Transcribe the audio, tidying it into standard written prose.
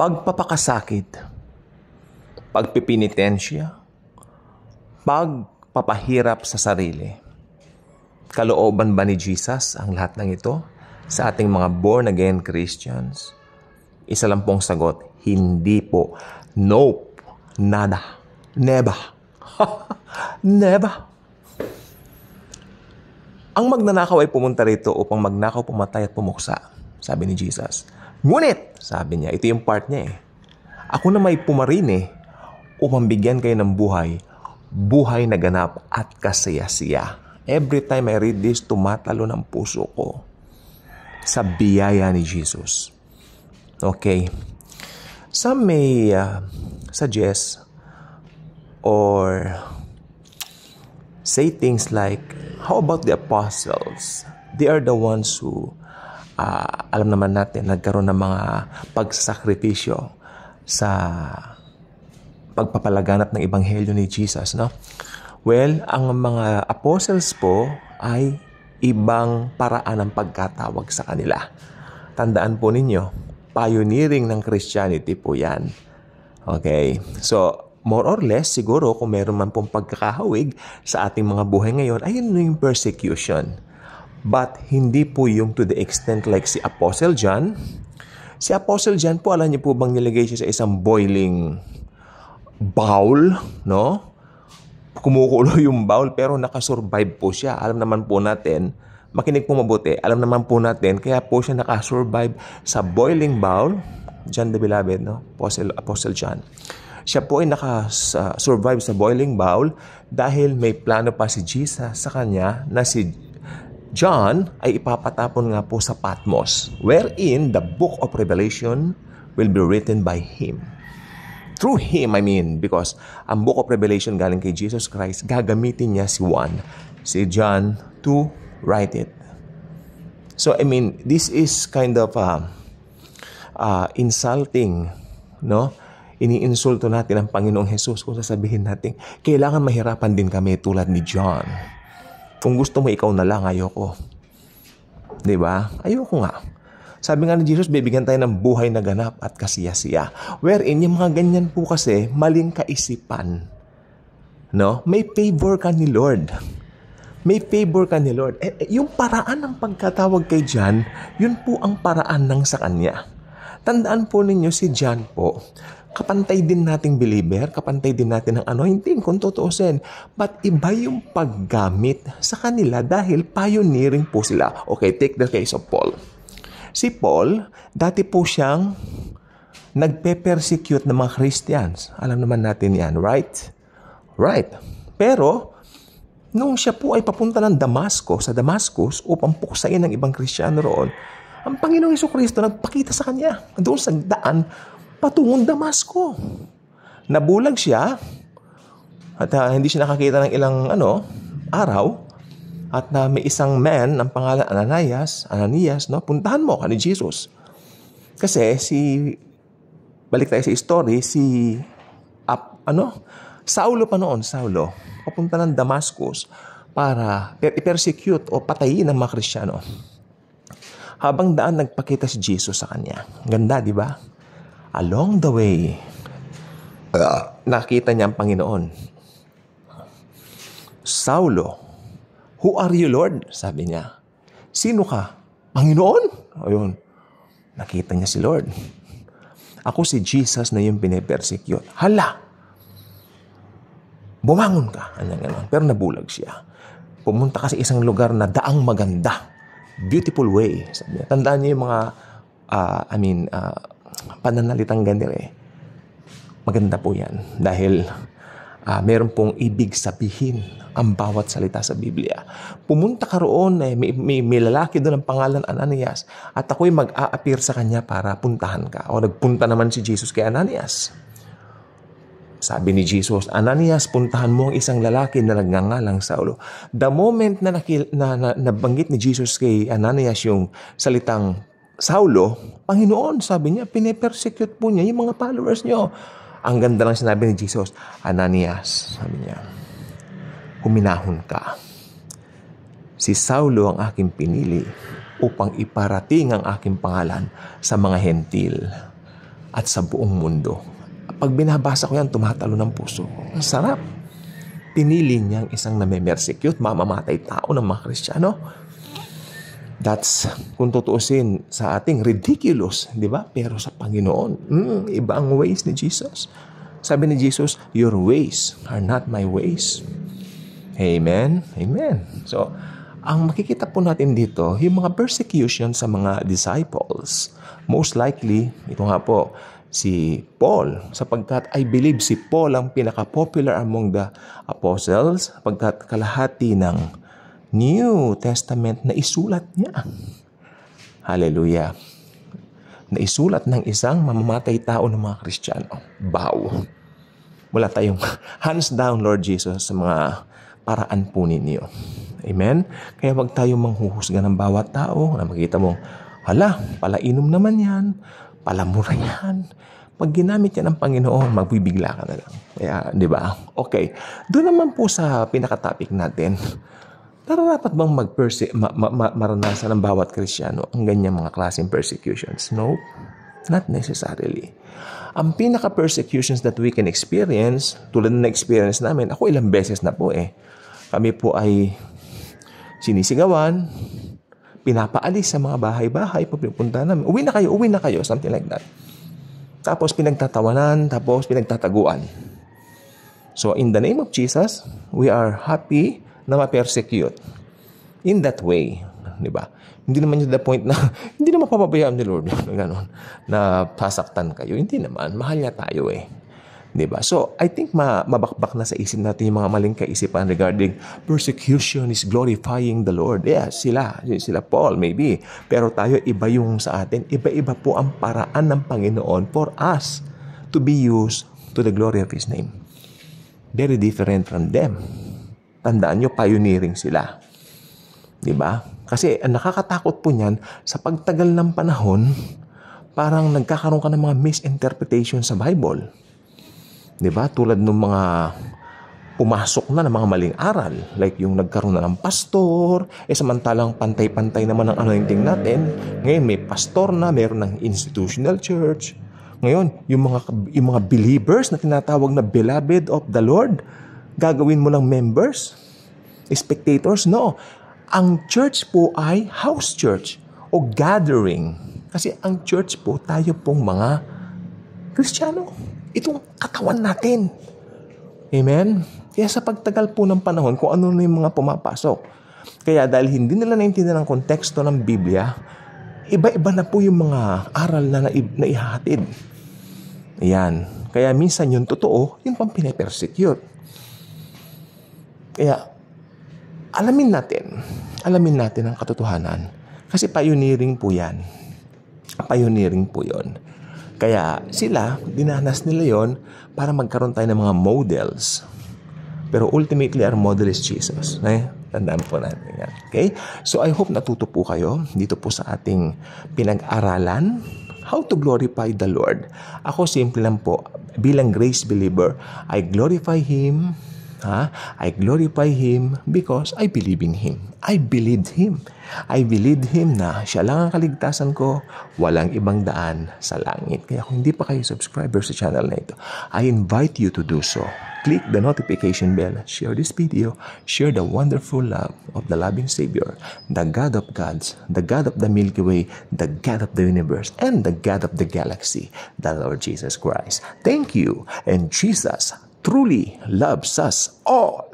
pagpapakasakit, pagpipinitensya, pagpapahirap sa sarili. Kalooban ba ni Jesus ang lahat ng ito sa ating mga born-again Christians? Isa lang pong sagot, hindi po. Nope. Nada. Never. Never. Ang magnanakaw ay pumunta rito upang magnakaw, pumatay at pumuksa, sabi ni Jesus. Ngunit, sabi niya, ito yung part niya ako na may pumarin upang bigyan kayo ng buhay, buhay na ganap at kasaya-siya. Every time I read this, tumatalo ng puso ko sa biyaya ni Jesus. Okay. Some may suggest or say things like, how about the apostles? They are the ones who, alam naman natin, nagkaroon ng mga pagsakripisyo sa pagpapalaganap ng ebanghelyo ni Jesus, no? Well, ang mga apostles po ay ibang paraan ng pagkatawag sa kanila. Tandaan po ninyo, pioneering ng Christianity po yan. Okay? So, more or less, siguro kung meron man pong pagkakahawig sa ating mga buhay ngayon, ayun yung persecution. But hindi po yung to the extent like si Apostle John. Si Apostle John po, alam niyo po bang nilagay siya sa isang boiling bowl, no? Kumukulo yung bowl pero nakasurvive po siya. Alam naman po natin, makinig po mabuti, alam naman po natin, kaya po siya nakasurvive sa boiling bowl. John the Beloved, no? Apostle John. Siya po ay naka-survive sa boiling bowl dahil may plano pa si Jesus sa kanya na si John ay ipapatapon nga po sa Patmos, wherein the book of Revelation will be written by him. Through him, because ang book of Revelation galing kay Jesus Christ, gagamitin niya si John to write it. So, this is kind of insulting, no? Iniinsulto natin ang Panginoong Jesus kung sasabihin natin, kailangan mahirapan din kami tulad ni John. Kung gusto mo, ikaw na lang, ayoko. Diba? Ayoko nga. Sabi nga ni Jesus, bibigyan tayo ng buhay na ganap at kasiyasiya. Wherein, yung mga ganyan po kasi, maling kaisipan. No? May favor ka ni Lord. May favor ka ni Lord. Yung paraan ng pagkatawag kay John, yun po ang paraan ng sa kanya. Tandaan po ninyo si John po, kapantay din nating believer, kapantay din natin ng anointing kung tutuusin. But iba yung paggamit sa kanila dahil pioneering po sila. Okay, take the case of Paul. Si Paul, dati po siyang nagpe-persecute ng mga Christians. Alam naman natin yan, right? Right. Pero, nung siya po ay papunta ng Damascus upang puksain ng ibang Kristiyano roon, ang Panginoong Jesucristo nagpakita sa kanya doon sa daan patungong Damasco. Nabulag siya at hindi siya nakakita ng ilang araw. At may isang man ng pangalan Ananias, no? Puntahan mo ka ni Jesus. Kasi balik tayo sa story, Saulo pa noon, papunta ng Damascus para i-persecute o patayin ng mga Kristiyano. Habang daan, nagpakita si Jesus sa kanya. Ganda, di ba? Along the way, nakita niya ang Panginoon. Saulo, who are you, Lord? Sabi niya. Sino ka? Panginoon? Ayun. Nakita niya si Lord. Ako si Jesus na yung pinipersecute. Hala! Bumangon ka. Pero nabulag siya. Pumunta ka sa isang lugar na daang maganda. Beautiful way. Sabi niya. Tandaan niyo yung mga, pananalitang ganito Maganda po yan. Dahil meron pong ibig sabihin ang bawat salita sa Biblia. Pumunta ka roon, may lalaki doon ang pangalan Ananias, at ako'y mag-a-appear sa kanya para puntahan ka. O nagpunta naman si Jesus kay Ananias. Sabi ni Jesus, Ananias, puntahan mo ang isang lalaki na nagngangalang Saulo. The moment na nabanggit ni Jesus kay Ananias yung salitang Saulo, Panginoon, sabi niya, pinipersecute po niya yung mga followers niyo. Ang ganda lang sinabi ni Jesus, Ananias, sabi niya, huminahon ka. Si Saulo ang aking pinili upang iparating ang aking pangalan sa mga hentil. at sa buong mundo. Pag binabasa ko yan, tumatalo ng puso ko. Ang sarap. Pinili niyang isang name-persecute, mamamatay tao ng mga Kristiyano. That's, kung tutuusin sa ating ridiculous, di ba? Pero sa Panginoon, iba ang ways ni Jesus. Sabi ni Jesus, your ways are not my ways. Amen? Amen. So, ang makikita po natin dito, yung mga persecution sa mga disciples, most likely, ito nga po, si Paul, sapagkat I believe si Paul ang pinaka-popular among the apostles, sapagkat kalahati ng New Testament na isulat niya. Hallelujah. Na isulat ng isang mamamatay tao ng mga Kristiyano. Bow. Wala tayong hands down, Lord Jesus, sa mga paraan po ninyo. Amen? Kaya wag tayo manghuhusga ng bawat tao na makita mo, hala, palainom naman yan, palamura yan. Pag ginamit yan ng Panginoon, magbibigla ka na lang. Kaya, di ba? Okay. Doon naman po sa pinaka-topic natin, nararapat bang maranasan ng bawat Kristiyano ang ganyang mga klaseng persecutions? No, not necessarily. Ang pinaka-persecutions that we can experience, tulad na experience namin, ako ilang beses na po kami po ay sinisigawan, pinapaalis sa mga bahay-bahay, pupunta namin, uwi na kayo, something like that. Tapos pinagtatawanan, tapos pinagtataguan. So in the name of Jesus, we are happy na ma-persecute. In that way, di ba? Hindi naman yung the point na, hindi naman papabayaan ni Lord, gano'n, na pasaktan kayo. Hindi naman, mahal niya tayo Di ba? So, I think mabakbak na sa isip natin yung mga maling kaisipan regarding persecution is glorifying the Lord. Yeah, sila Paul, maybe. Pero tayo, iba yung sa atin. Iba-iba po ang paraan ng Panginoon for us to be used to the glory of His name. Very different from them. Tandaan nyo, pioneering sila. Di ba? Kasi ang nakakatakot po niyan, sa pagtagal ng panahon, parang nagkakaroon ka ng mga misinterpretation sa Bible. Diba? Tulad ng mga pumasok na ng mga maling aral. Like yung nagkaroon na ng pastor, samantalang pantay-pantay naman ang anointing natin. Ngayon may pastor na, mayroon ng institutional church. Ngayon, yung mga believers na tinatawag na beloved of the Lord, gagawin mo lang members, spectators. No. Ang church po ay house church o gathering. Kasi ang church po, tayo pong mga Kristiyano. Itong katawan natin. Amen? Kaya sa pagtagal po ng panahon, kung ano na yung mga pumapasok. Kaya dahil hindi nila naintindihan ang konteksto ng Biblia, iba-iba na po yung mga aral na naihahatid. Ayan. Kaya minsan yung totoo, yung pang pinapersecute. Kaya, alamin natin ang katotohanan. Kasi pioneering po yan. Pioneering po yon. Kaya sila, dinanas nila yon para magkaroon tayo ng mga models. Pero ultimately, our model is Jesus. Tandaan po natin yan. Okay? So I hope natuto po kayo dito po sa ating pinag-aralan, how to glorify the Lord. Ako simple lang po, bilang grace believer, I glorify Him. I glorify Him because I believe in Him. I believed Him. I believed Him na siya lang ang kaligtasan ko, walang ibang daan sa langit. Kaya kung hindi pa kayo subscriber sa channel na ito, I invite you to do so. Click the notification bell, share this video, share the wonderful love of the loving Savior, the God of gods, the God of the Milky Way, the God of the universe, and the God of the galaxy, the Lord Jesus Christ. Thank you, and Jesus truly loves us all.